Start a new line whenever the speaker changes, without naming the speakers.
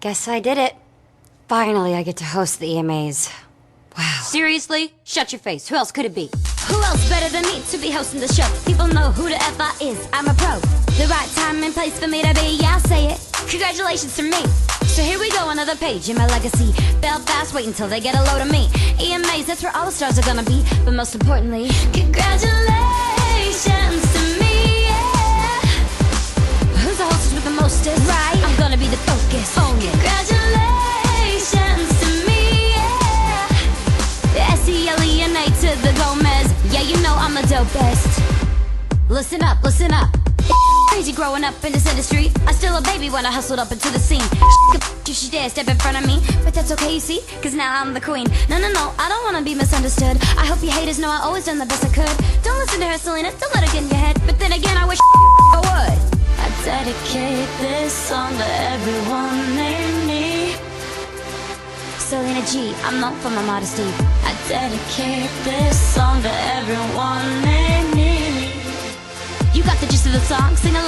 Guess I did it. Finally, I get to host the EMAs. Wow.
Seriously? Shut your face. Who else could it be? Who else better than me to be hosting the show? People know who the F I is. I'm a pro. The right time and place for me to be, yeah, I'll say it. Congratulations to me. So here we go, another page in my legacy. Belfast, wait until they get a load of me. EMAs, that's where all the stars are gonna be. But most importantly, congratulations to me, yeah. Who's the hostess with the mostest? Right, I'm gonna be the focus. Own it. Congratulations to me, yeah. S-E-L-E-N-A to the Gomez. Yeah, you know I'm the dopest. Listen up, listen up. Crazy growing up in this industry. I still a baby when I hustled up into the scene. You should dare step in front of me, but that's okay, you see, cause now I'm the queen. No, I don't wanna be misunderstood. I hope you haters know I always done the best I could. Don't listen to her, Selena, don't let her get in your head. But then again, I wish I would. I dedicate this song to everyone named me Selena G, I'm known for my modesty. I dedicate this song to everyone named me. You got the gist of the song, sing along.